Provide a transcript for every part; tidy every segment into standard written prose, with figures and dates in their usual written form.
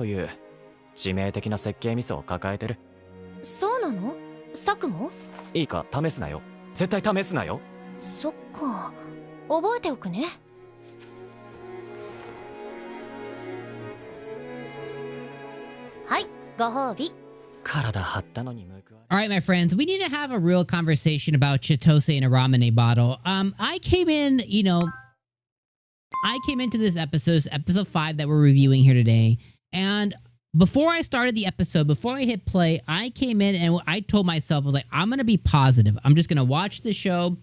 という致命的な設計ミスを抱えてる。そうなの？サクも？いいか、試すなよ。絶対試すなよ。そっか、覚えておくね。はい、ご褒美。体張ったのに報われ。 All right, my friends, we need to have a real conversation about Chitose and a Ramune Bottle. I came in, I came into this episode 5 that we're reviewing here today, and before I started the episode, before I hit play, I came in and I told myself, I was like, I'm going to be positive. I'm just going to watch the show.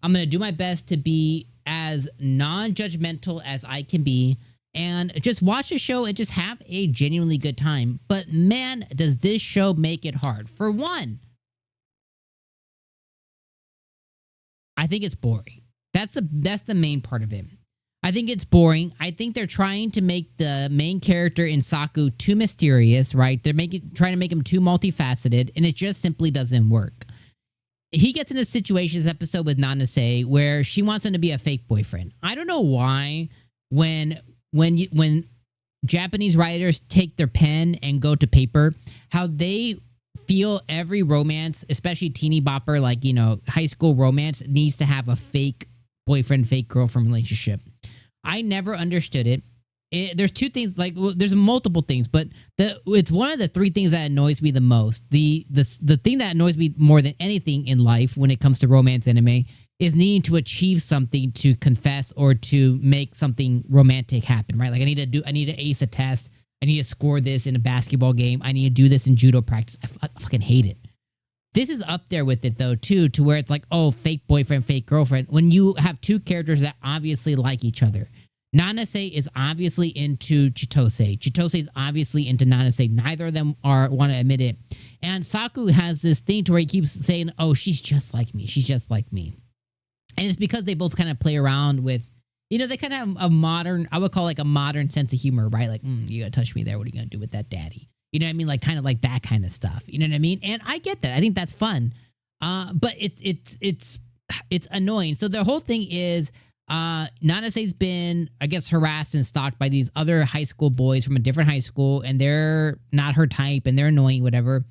I'm going to do my best to be as non-judgmental as I can be and just watch the show and just have a genuinely good time. But man, does this show make it hard. For one, I think it's boring. That's the main part of it. I think it's boring. I think they're trying to make the main character in Saku too mysterious, right? They're trying to make him too multifaceted, and it just simply doesn't work. He gets in a situation this episode with Nanase where she wants him to be a fake boyfriend. I don't know why when Japanese writers take their pen and go to paper, how they feel every romance, especially teeny bopper, like, high school romance, needs to have a fake boyfriend, fake girlfriend relationship. I never understood it. There's two things, there's multiple things, but it's one of the three things that annoys me the most. The thing that annoys me more than anything in life when it comes to romance anime is needing to achieve something to confess or to make something romantic happen, right? Like I need to ace a test. I need to score this in a basketball game. I need to do this in judo practice. I fucking hate it. This is up there with it though too, to where it's like, oh, fake boyfriend, fake girlfriend. When you have two characters that obviously like each other. Nanase is obviously into Chitose. Chitose is obviously into Nanase. Neither of them want to admit it. And Saku has this thing to where he keeps saying, oh, she's just like me. She's just like me. And it's because they both kind of play around with, they kind of have a modern, I would call like a modern sense of humor, right? Like, you gotta touch me there. What are you gonna do with that, daddy? You know what I mean? Like kind of like that kind of stuff. You know what I mean? And I get that. I think that's fun. But it's annoying. So the whole thing is Nanase's been, I guess, harassed and stalked by these other high school boys from a different high school, and they're not her type and they're annoying, whatever.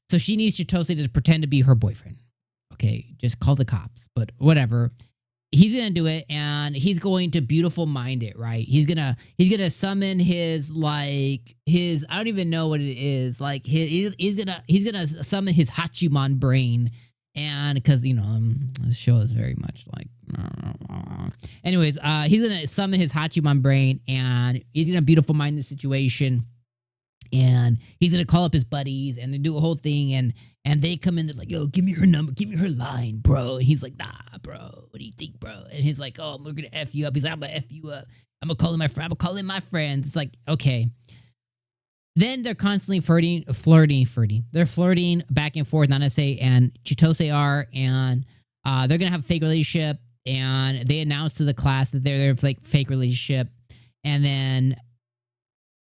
So she needs Chitose to pretend to be her boyfriend. Okay, just call the cops, but whatever. He's gonna do it, and he's going to beautiful mind it, right? He's gonna summon his I don't even know what it is. Like he's gonna summon his Hachimon brain, and because the show is very much like. Anyways, he's gonna summon his Hachimon brain, and he's gonna beautiful mind the situation, and he's gonna call up his buddies, and they do a whole thing, and they come in, they're like, yo, give me her number, give me her line, bro. And he's like, nah, bro, what do you think, bro? And he's like, oh, we're gonna F you up. He's like, I'm gonna F you up. I'm gonna call in my friend. I'm gonna call in my friends. It's like, okay. Then they're constantly flirting. They're flirting back and forth, Nanase and Chitose are, and they're gonna have a fake relationship, and they announce to the class that they're like fake relationship, and then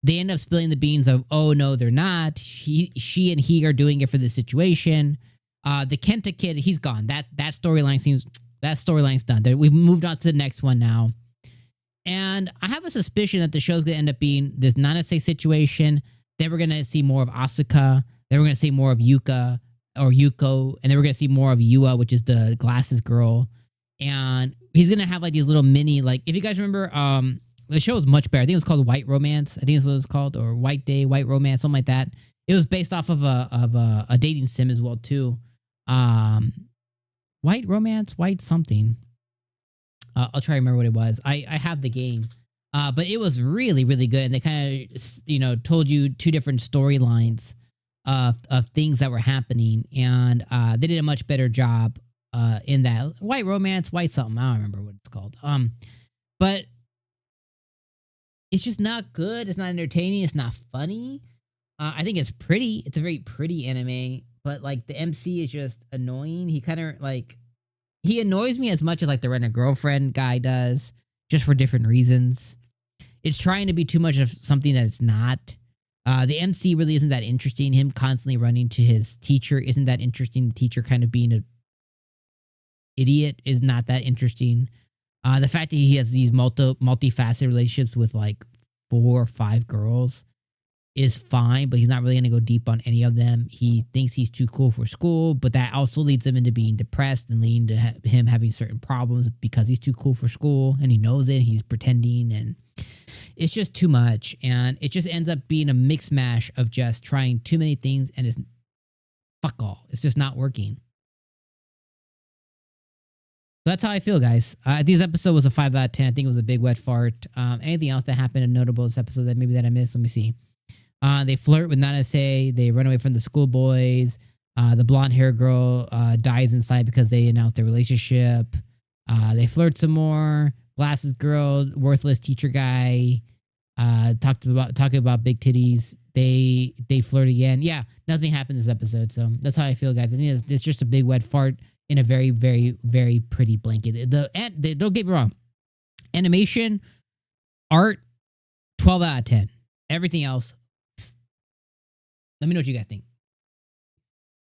they end up spilling the beans of, oh no, they're not. She and he are doing it for the situation. The Kenta kid, he's gone. That storyline's done. We've moved on to the next one now. And I have a suspicion that the show's gonna end up being this Nanase situation. Then we're gonna see more of Asuka. Then we're gonna see more of Yuka or Yuko, and then we're gonna see more of Yua, which is the glasses girl. And he's gonna have like these little mini, like if you guys remember, the show was much better. I think it was called White Romance. I think it's what it was called, or White Day, White Romance, something like that. It was based off of a dating sim as well too. White Romance, White something. I'll try to remember what it was. I have the game, but it was really really good. And they kind of told you two different storylines of things that were happening, and they did a much better job in that. White Romance, White something. I don't remember what it's called. But it's just not good. It's not entertaining. It's not funny. I think it's pretty. It's a very pretty anime, but like the MC is just annoying. He kind of he annoys me as much as like the Rent a Girlfriend guy does, just for different reasons. It's trying to be too much of something that it's not. The MC really isn't that interesting. Him constantly running to his teacher isn't that interesting. The teacher kind of being an idiot is not that interesting. The fact that he has these multifaceted relationships with like 4 or 5 girls is fine, but he's not really going to go deep on any of them. He thinks he's too cool for school, but that also leads him into being depressed and leading to him having certain problems because he's too cool for school and he knows it. He's pretending, and it's just too much. And it just ends up being a mix mash of just trying too many things, and it's fuck all. It's just not working. So that's how I feel, guys. This episode was a 5 out of 10. I think it was a big wet fart. Anything else that happened and notable this episode that maybe that I missed? Let me see. They flirt with Nanase. They run away from the schoolboys. The blonde hair girl dies inside because they announced their relationship. They flirt some more. Glasses girl, worthless teacher guy. Talking about big titties. They flirt again. Yeah, nothing happened this episode. So that's how I feel, guys. I think it's just a big wet fart in a very, very, very pretty blanket. Don't get me wrong. Animation, art, 12 out of 10. Everything else, let me know what you guys think.